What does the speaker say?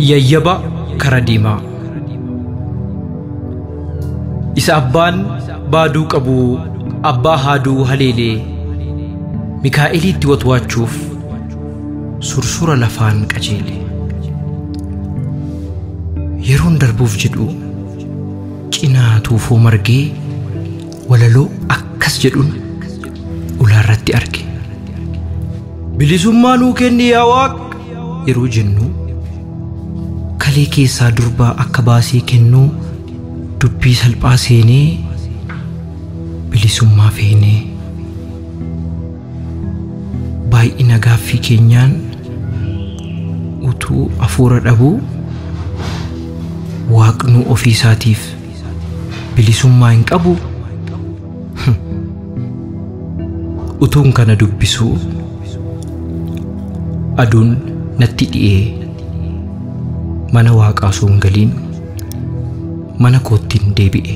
Yayyaba Karadima Isa abbaan baaduu qabu abbaa haaduu haleelee Mikaa'eliitti watwaachuuf sursura lafaan qajeele yeroon darbuuf jedhu cinaa tuufoo margee walaloo akkas jedhuun ulaarratti arge bilisummaa nuu kenni yaa Waaq yeroo jennu kalee keessaa durbaa akka baasee kennuu dubbii salphaa seenee bilisummaa feenee baay'ina gaaffii keenyaan utuu afuura dhabuu Waaqnu ofii isaatiif bilisummaa hin qabu utuun kana dubbisuu aduun natti dhi'ee mana Waaqaa osoo hin galiin mana koottiin deebi'e